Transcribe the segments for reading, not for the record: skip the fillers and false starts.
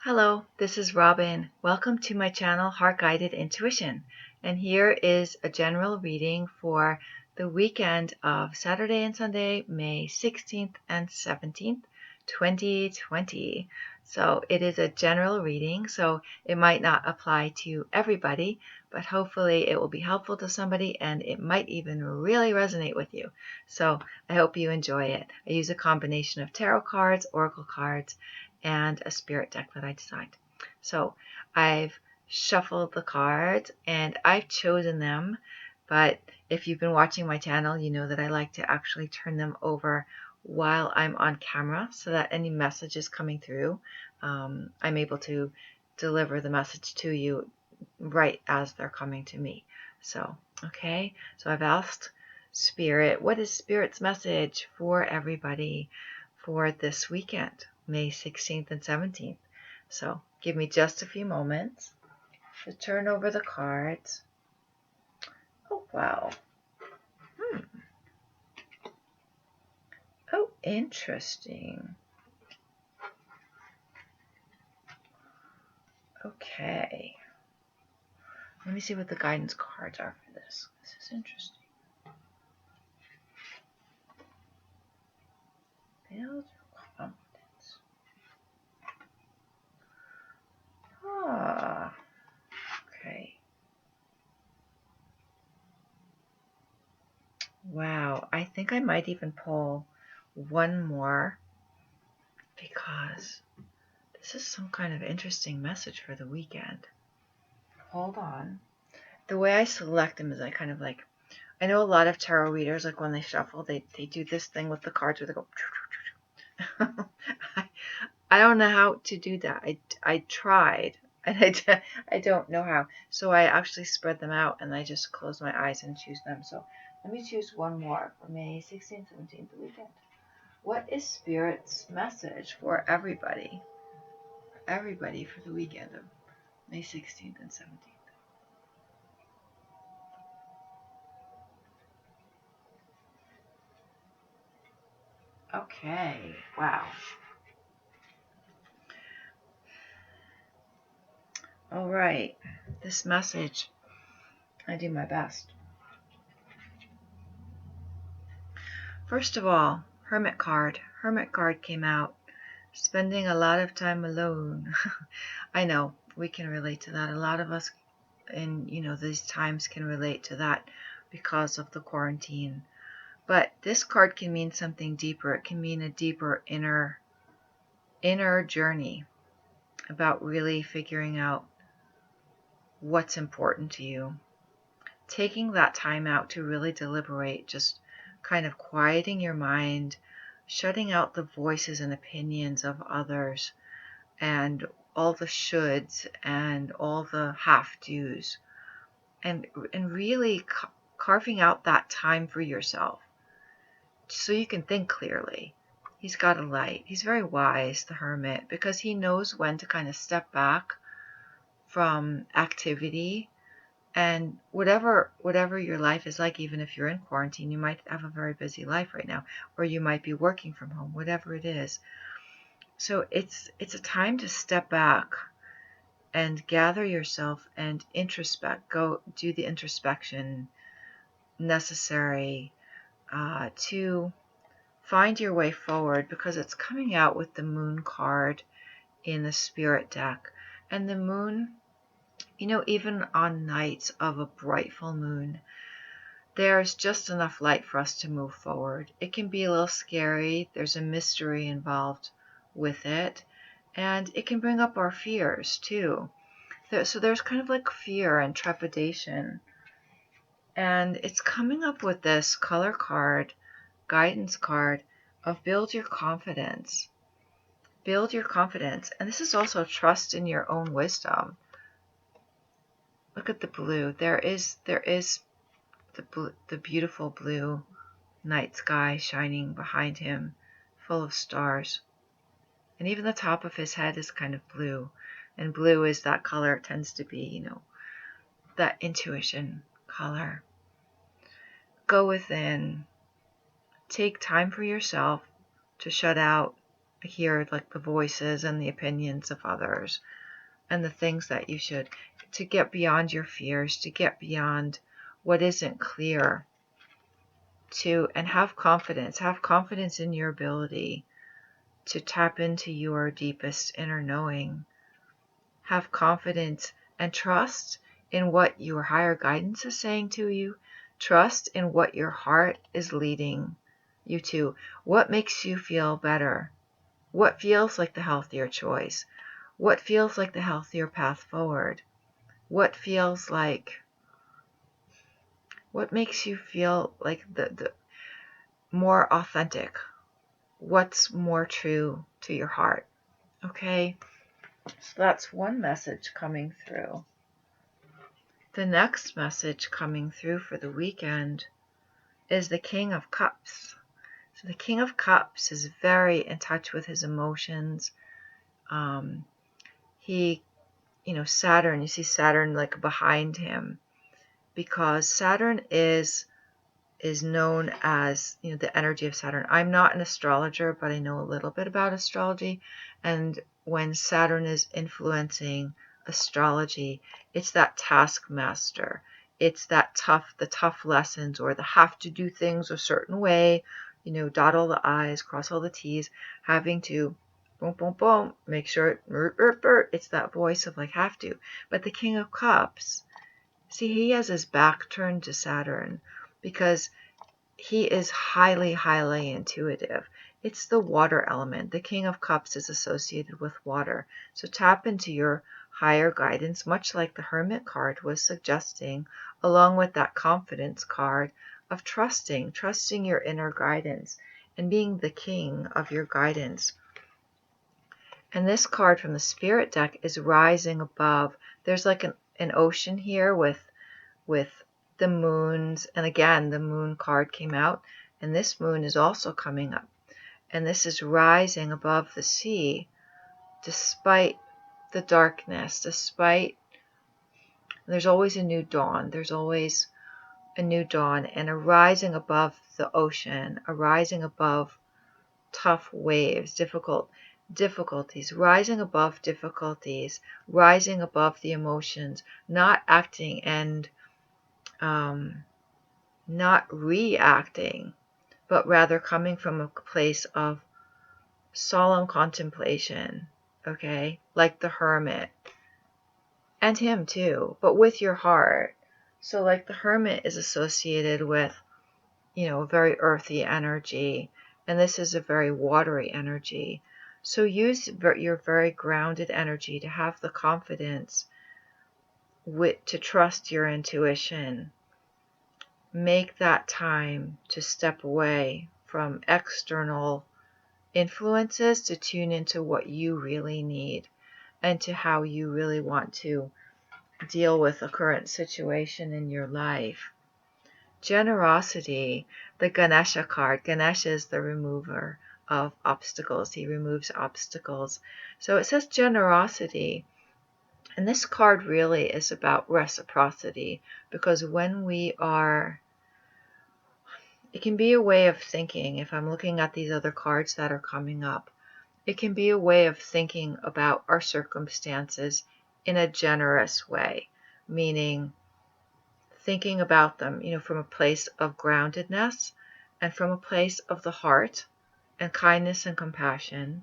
Hello, this is Robyn. Welcome to my channel, Heart Guided Intuition. And here is a general reading for the weekend of Saturday and Sunday, May 16th and 17th, 2020. So it is a general reading, so it might not apply to everybody, but hopefully it will be helpful to somebody and it might even really resonate with you. So I hope you enjoy it. I use a combination of tarot cards, oracle cards, and a spirit deck that I designed. So I've shuffled the cards and I've chosen them, but if you've been watching my channel, you know that I like to actually turn them over while I'm on camera so that any messages coming through, I'm able to deliver the message to you right as they're coming to me. So, okay, so I've asked Spirit, what is Spirit's message for everybody for this weekend, May 16th and 17th? So give me just a few moments to turn over the cards. Oh, wow. Oh, interesting. Okay. Let me see what the guidance cards are for this. This is interesting. Build your confidence. Ah, okay. Wow, I think I might even pull one more because this is some kind of interesting message for the weekend. Hold on. The way I select them is I kind of like, I know a lot of tarot readers, like when they shuffle, they do this thing with the cards where they go. I don't know how to do that. I tried and I don't know how. So I actually spread them out and I just close my eyes and choose them. So let me choose one more for May 16th, 17th, the weekend. What is Spirit's message for everybody? Everybody for the weekend of May 16th and 17th. Okay, wow. All right, this message, I do my best. First of all, Hermit card. Hermit card came out. Spending a lot of time alone. I know, we can relate to that. A lot of us in, these times can relate to that because of the quarantine. But this card can mean something deeper. It can mean a deeper inner journey about really figuring out what's important to you. Taking that time out to really deliberate, just kind of quieting your mind, shutting out the voices and opinions of others and all the shoulds and all the have-tos, and really carving out that time for yourself so you can think clearly. He's got a light. He's very wise, the Hermit, because he knows when to kind of step back from activity. And whatever your life is like, even if you're in quarantine, you might have a very busy life right now, or you might be working from home, whatever it is. So it's a time to step back and gather yourself and introspect. Go do the introspection necessary to find your way forward, because it's coming out with the Moon card in the Spirit deck. And the Moon, even on nights of a bright full moon, there's just enough light for us to move forward. It can be a little scary. There's a mystery involved with it. And it can bring up our fears too. So there's kind of like fear and trepidation. And it's coming up with this color card, guidance card of build your confidence. Build your confidence. And this is also trust in your own wisdom. Look at the blue. There is the beautiful blue night sky shining behind him, full of stars. And even the top of his head is kind of blue. And blue is that color. It tends to be, that intuition color. Go within. Take time for yourself to shut out hear like the voices and the opinions of others and the things that you should, to get beyond your fears, to get beyond what isn't clear, and have confidence in your ability to tap into your deepest inner knowing. Have confidence and trust in what your higher guidance is saying to you. Trust in what your heart is leading you to. What makes you feel better? What feels like the healthier choice? What feels like the healthier path forward? What makes you feel like the more authentic? What's more true to your heart? Okay, so that's one message coming through. The next message coming through for the weekend is the King of Cups. So the King of Cups is very in touch with his emotions. Saturn, you see Saturn like behind him, because Saturn is known as, the energy of Saturn. I'm not an astrologer, but I know a little bit about astrology. And when Saturn is influencing astrology, it's that taskmaster. It's the tough lessons, or the have to do things a certain way, dot all the I's, cross all the T's, having to boom, boom, boom, make sure it's that voice of like have to. But the King of Cups, see, he has his back turned to Saturn because he is highly, highly intuitive. It's the water element. The King of Cups is associated with water. So tap into your higher guidance, much like the Hermit card was suggesting, along with that confidence card of trusting your inner guidance and being the king of your guidance. And this card from the Spirit deck is rising above. There's like an ocean here with the moons, and again the moon card came out, and this moon is also coming up, and this is rising above the sea despite the darkness, there's always a new dawn, and a rising above the ocean, a rising above tough waves, difficulties, rising above difficulties, rising above the emotions, not acting and not reacting, but rather coming from a place of solemn contemplation, okay? Like the Hermit, and him too, but with your heart. So like the Hermit is associated with, a very earthy energy, and this is a very watery energy. So use your very grounded energy to have the confidence to trust your intuition. Make that time to step away from external influences to tune into what you really need and to how you really want to deal with a current situation in your life. Generosity, the Ganesha card. Ganesha is the remover of obstacles. He removes obstacles. So it says generosity. And this card really is about reciprocity, because it can be a way of thinking. If I'm looking at these other cards that are coming up, it can be a way of thinking about our circumstances in a generous way, meaning thinking about them, from a place of groundedness and from a place of the heart and kindness and compassion.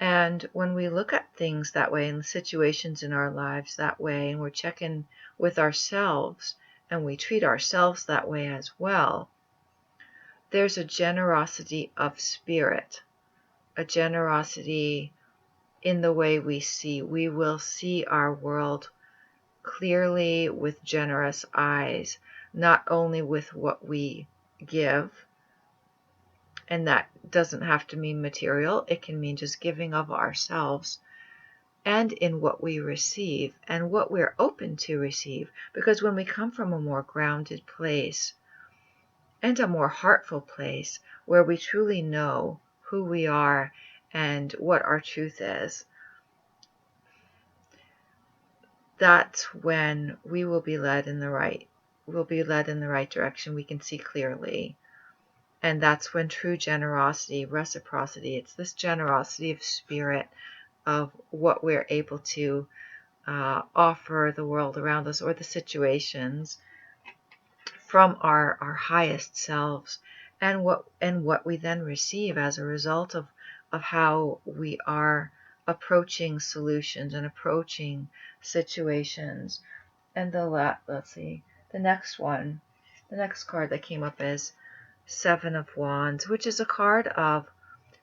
And when we look at things that way, and the situations in our lives that way, and we're checking with ourselves and we treat ourselves that way as well, there's a generosity of spirit, a generosity in the way we see. We will see our world clearly with generous eyes, not only with what we give, and that doesn't have to mean material, it can mean just giving of ourselves, and in what we receive and what we're open to receive. Because when we come from a more grounded place and a more heartful place where we truly know who we are and what our truth is, that's when we'll be led in the right direction. We can see clearly. And that's when true generosity, reciprocity, it's this generosity of spirit of what we're able to offer the world around us, or the situations, from our highest selves, and what we then receive as a result of how we are approaching solutions and approaching situations. And let's see, the next card that came up is Seven of Wands, which is a card of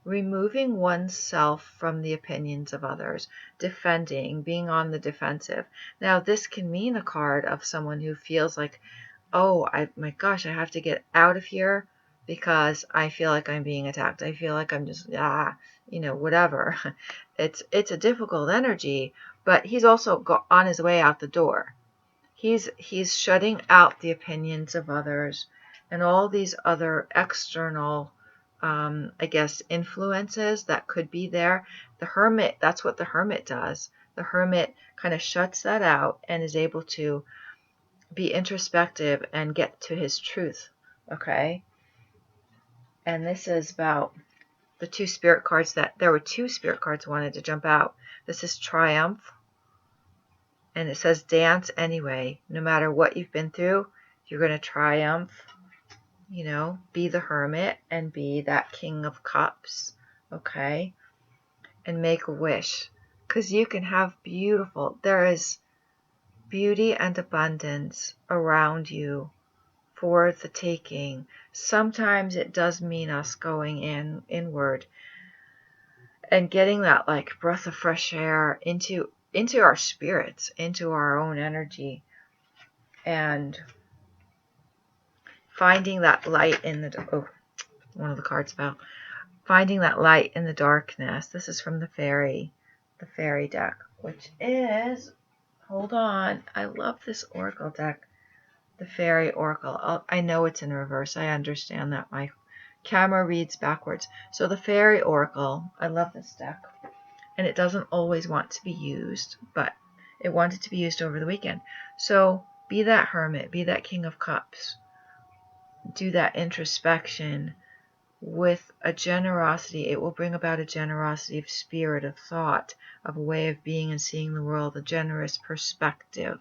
removing oneself from the opinions of others, defending, being on the defensive. Now, this can mean a card of someone who feels like, oh, my gosh, I have to get out of here because I feel like I'm being attacked. I feel like I'm just, whatever. It's a difficult energy, but he's also on his way out the door. He's shutting out the opinions of others and all these other external, influences that could be there. The Hermit, that's what the Hermit does. The Hermit kind of shuts that out and is able to be introspective and get to his truth. Okay? And this is about the two spirit cards there were two spirit cards I wanted to jump out. This is Triumph. And it says dance anyway. No matter what you've been through, you're going to triumph. Be the Hermit and be that King of Cups. Okay? And make a wish. Because you can have there is beauty and abundance around you for the taking. Sometimes it does mean us going inward and getting that breath of fresh air into our spirits, into our own energy, and finding that light in one of the cards fell. Finding that light in the darkness. This is from the fairy deck, which is, hold on, I love this oracle deck. The Fairy Oracle. I know it's in reverse. I understand that my camera reads backwards. So the Fairy Oracle, I love this deck. And it doesn't always want to be used, but it wanted to be used over the weekend. So be that Hermit, be that King of Cups. Do that introspection with a generosity. It will bring about a generosity of spirit, of thought, of a way of being and seeing the world, a generous perspective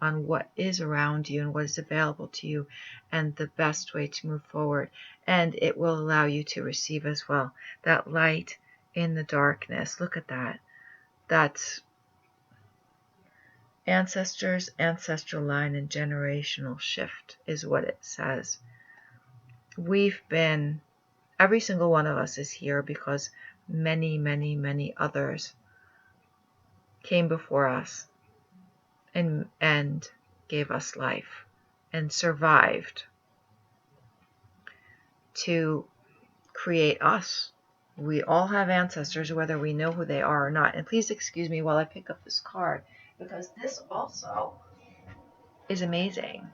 on what is around you and what is available to you and the best way to move forward. And it will allow you to receive as well. That light in the darkness. Look at that. That's ancestors, ancestral line, and generational shift is what it says. Every single one of us is here because many, many, many others came before us and gave us life and survived to create us. We all have ancestors, whether we know who they are or not. And please excuse me while I pick up this card, because this also is amazing.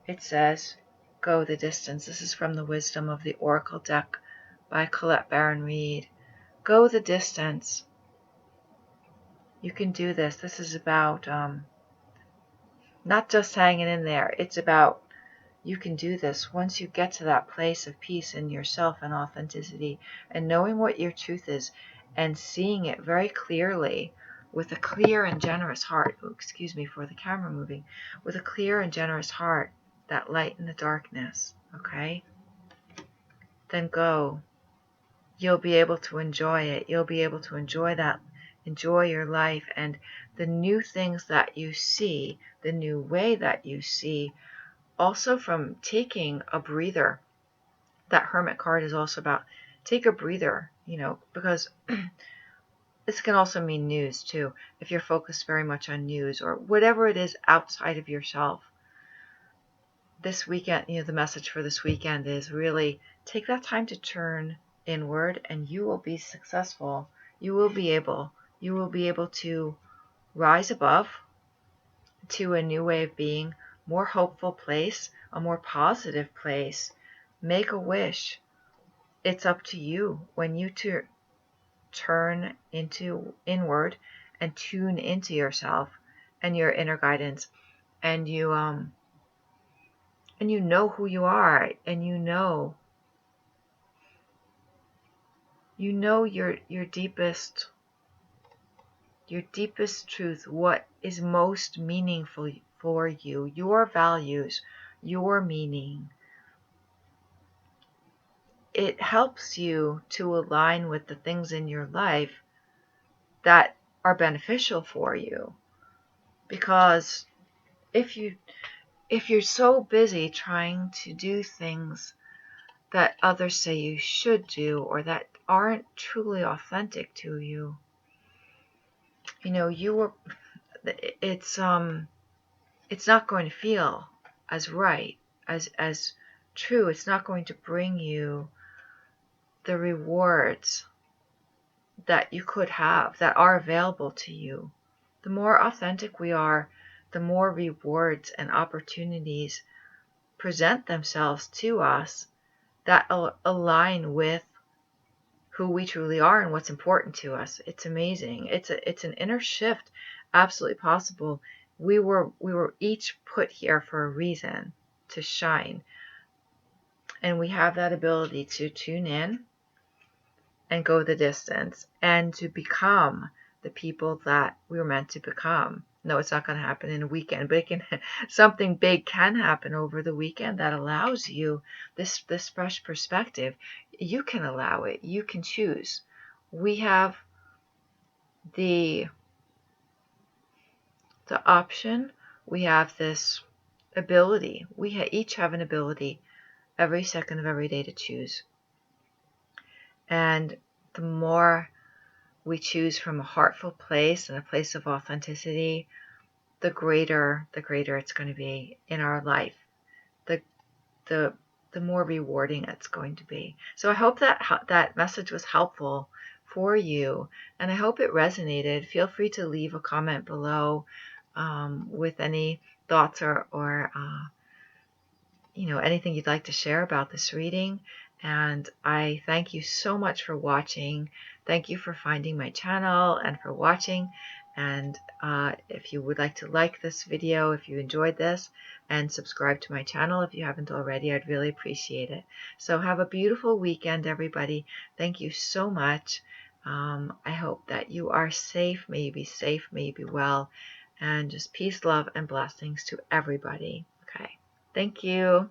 It says, go the distance. This is from the Wisdom of the Oracle deck by Colette Baron Reed. Go the distance. You can do this. This is about not just hanging in there. It's about you can do this once you get to that place of peace in yourself and authenticity and knowing what your truth is and seeing it very clearly with a clear and generous heart. Oh, excuse me for the camera moving. With a clear and generous heart, that light in the darkness, okay? Then go. You'll be able to enjoy it. You'll be able to enjoy your life and the new things that you see, the new way that you see. Also from taking a breather. That Hermit card is also about take a breather, because this can also mean news too. If you're focused very much on news or whatever it is outside of yourself. This weekend, the message for this weekend is really take that time to turn inward and you will be successful. You will be able to rise above to a new way of being, more hopeful place, a more positive place. Make a wish. It's up to you when you turn inward and tune into yourself and your inner guidance, and you know who you are, and you know You know your deepest truth, what is most meaningful for you, your values, your meaning. It helps you to align with the things in your life that are beneficial for you. Because if you're so busy trying to do things that others say you should do or that aren't truly authentic to you, it's not going to feel as right, as true. It's not going to bring you the rewards that you could have, that are available to you. The more authentic we are, the more rewards and opportunities present themselves to us that align with who we truly are and what's important to us. It's amazing. It's an inner shift, absolutely possible. We were each put here for a reason, to shine. And we have that ability to tune in and go the distance and to become the people that we were meant to become. No, it's not going to happen in a weekend, but something big can happen over the weekend that allows you this fresh perspective. You can allow it. You can choose. We have the option. We have this ability. We each have an ability every second of every day to choose. And the more we choose from a heartful place and a place of authenticity, the greater it's going to be in our life. The more rewarding it's going to be. So I hope that message was helpful for you, and I hope it resonated. Feel free to leave a comment below with any thoughts or anything you'd like to share about this reading. And I thank you so much for watching. Thank you for finding my channel and for watching. And if you would like to like this video, if you enjoyed this, and subscribe to my channel if you haven't already, I'd really appreciate it. So have a beautiful weekend, everybody. Thank you so much. I hope that you are safe. May you be safe, may you be well, and just peace, love, and blessings to everybody. Okay. Thank you.